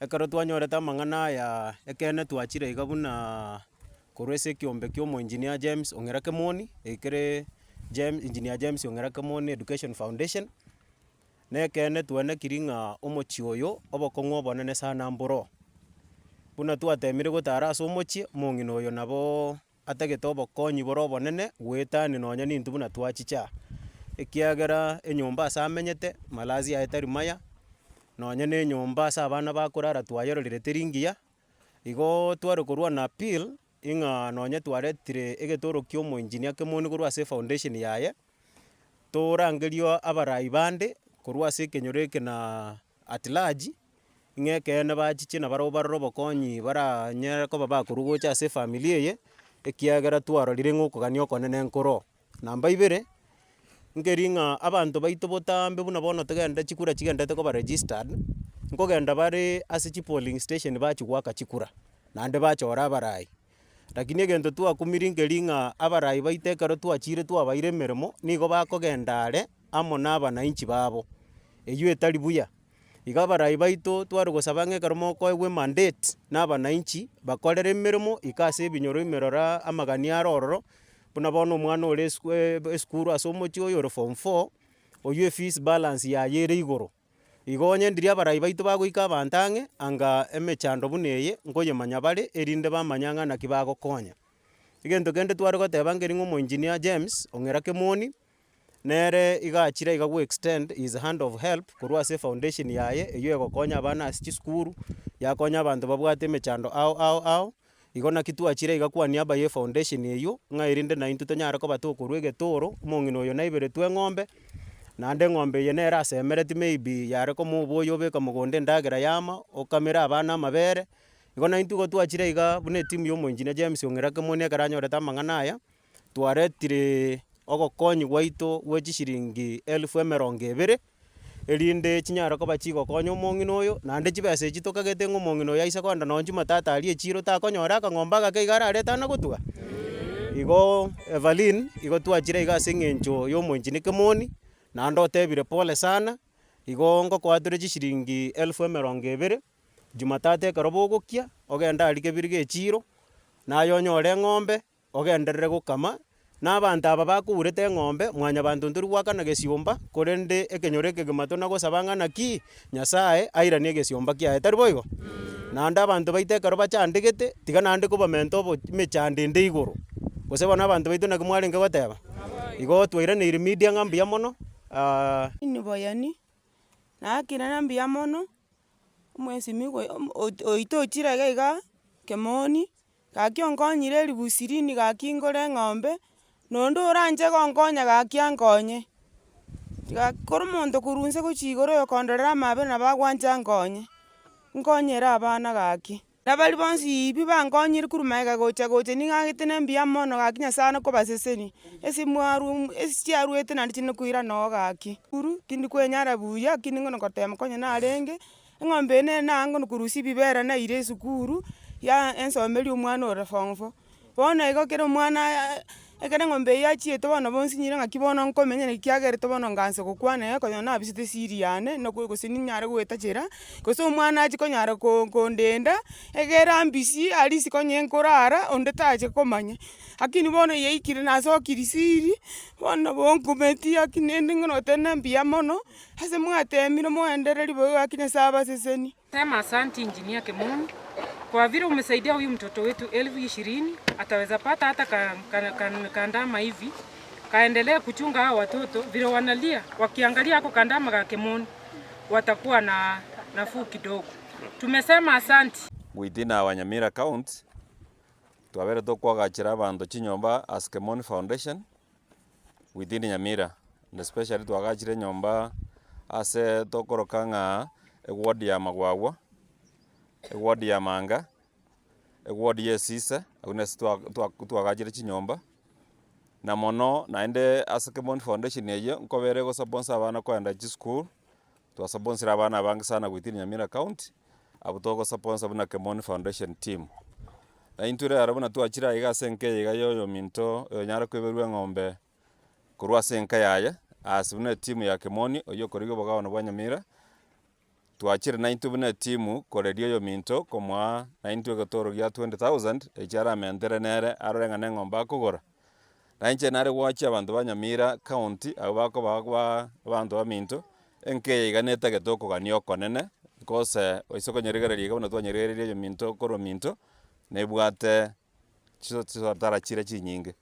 ekero twanyorete amang'ana aya ekene twachire iga buna korwa ase ekiombe kia omoengineer James Ong'era Kimoni ekere engineer James Ong'era Kimoni Education Foundation, na ekene twaenekiri ng'a omochie oyo obokong'u obonene sana mboro. Buna twatemire gotara ase omochie, omong'ina oyo nabo atagete obokonyi bore obonene goetania nonya na intwe buna twachicha, ekiagera enyomba ase amenyete malazi yaye tari maya, nonya na enyomba ase abana bakorara twayerorerete ringiya. Igo tware korwa na appeal ing'a nonya twaretire egetoro kia omoengineer Kimoni korwa ase efoundation yaye, torangerio abarai bande korwa ase ekenyoro eke na at large, ng'a ekene bachiche na barabwo barore obokonyi baranyare koba bakorwa ase efamily eye, ekiagera twarorire ng'a okogania okonene nkoro. Namba ibere, nkeri ng'a abanto baito botambe buna bono togenda chikura chigendete koba registered, nkogenda bare ase chipolling station bachigoaka chikura, naende bachora abarai. Lakini egento twakumiri nkeri ng'a abarai baito ekero twachire twabaire emeremo, nigo bakogenda are amo na abananchi babo, eywo etari buya. Iga abarai baito tware gosaba ng'a ekero mokoewa emandate na abananchi bakorere emeremo ika ase ebinyoro emerora amagania are ororo, buna bono omwana ore esukuru ase omochie oyo ore form 4, oywo efees balance yaye ere igoro. Igo onye abarai baito bagoika abanto ang'e anga emechando buna eye nkoyemanya bare erinde bamanya ng'a naki bagokonya. Egento kende tware goteba nkeri ng'a omoengineer James Ong'era Kimoni, nere iga achire iga goextend his hand of help korwa ase efoundation yaye eywo egokonya abana ase chisukuru, yakonya abanto babwate emechando ao. Igo naki twachire iga kwania aba efoundation eywo ng'a erinde na intwe tonyare koba tokorwa egetoro, omong'ina oyo naiberetwe eng'ombe, naende eng'ombe eye nere asemereti maybe yare komoboya obeka mogondo endagera yama, okamera abana amabere. Igo naintwe igo twachire iga buna etimu ya omoengineer James Ong'era Kimoni ekero anyorete amang'ana aya, twaretire ogokonyi gwaito gwa chisiringi 200,000 erinde chinyare koba chigokonya omong'ina oyo, naende chibesa echi tokagete ng'a omong'ina oyo aise koenda nonye jumatatu aria echiro takonyora akang'ombe agake iga ararete ana gotwa. Igo Evelyn, igo twachire iga ase eng'encho ya omoengineer Kimoni, naende otebire pole sana, igo ngokoa tore chisiringi 20,000 jumatatu ekero bogokia, ogende aria kebirie gia echiro, naye onyore eng'ombe, ogenderere gokama, na abanto aba bakourete eng'ombe, mwanyabanto ntori goakana gesiomba, korende ekenyoro ekegima tonagosaba ng'a naki Nyasaye airanie egesiomba kiaye, tari boigo? Naende abanto baito ekero bachandegete, tiga naende kobamenta emechando ende igoro, gose bono abanto baito naki mwarenge goteba. Igo twairaneiri media ng'a mbuya mono. Ini boyani nakirana mbuya mono omwesimigwa oito ochire iga Kimoni gaki onkonyire 20,000 gaki ngore eng'ombe, naende oranche gonkonya gaki ankonye. Tiga kore omonto korwa inse gochia igoro kondorera amabera nabo agwancha nkonye, nkonyere abana gaki. Na bari bonsi bankonyire korwa maega gocha ning'agete na mbuya mono gaki Nyasaye nakobaseseni, ase chiarwete naende chinde koira noo gaki. Tindi kwenyara buya lakini ngono kotema konya narenge, eng'ombe eye nere naaa ngono korusia ebibera naira esukuru, ensomeri omwana ore form 4. Bono igo kero omwana ekero eng'ombe eye yachiete bono bonsinyire ng'aki bono nkomenya naki kiagerete bono ngansa gokwana konya nabisete siri yane, gose ninyare goetachera, gose omwana achie konyara kondenda, egere ambisie arisia konya nkorara onde tache komanya. Lakini bono yaikire nasokirie siri, bono nabo nkometie aki naende ngono tena mbuya mono, ase mwatemire moendereri bo gaki Nyasaye abaseseni. Sema asante Engineer Kimoni kwa vile umesaidia huyu mtoto wetu 20,000 ataweza pata hata kandama hivi, kaendelee kuchunga hao watoto vile wanalia, wakiangalia hako kandama ka Kimoni watakuwa na nafuu kidogo. Tumesema asante. Within our Nyamira county twabere tokwagachira abanto chinyomba as Kimoni Foundation within Nyamira, and especially twagachire nyomba ase tokoroka ng'a eward ya Magwagwa, eward ya Manga, eward ya Esise, agunesi twagachire chinyomba na mono naende ase Kimoni Foundation eyo nkobere gosaponsera abana koenda chisukuru, twasaponsera abana abange sana within Nyamira county, abo togosaponsera buna Kimoni Foundation team. Na intwe aro buna twachira iga ase enka iga yoyo minto nyara kweberwa eng'ombe korwa ase enka yaye ase buna team ya Kimoni oyo koriga obogawano bwa Nyamira, twachire naintu buna timu korerio yo minto komwa naintu gotoro gya 20,000 echara mentere nere arorenga neng'omba kugora nainche nare gwachi abantu ba Nyamira county abo bako bagwa abantu ba minto enke iganete getoko ganio konene because oisoko nyerigereria gabona twanyerigereria yo minto koro minto nebwate chiso tara chire chinyinge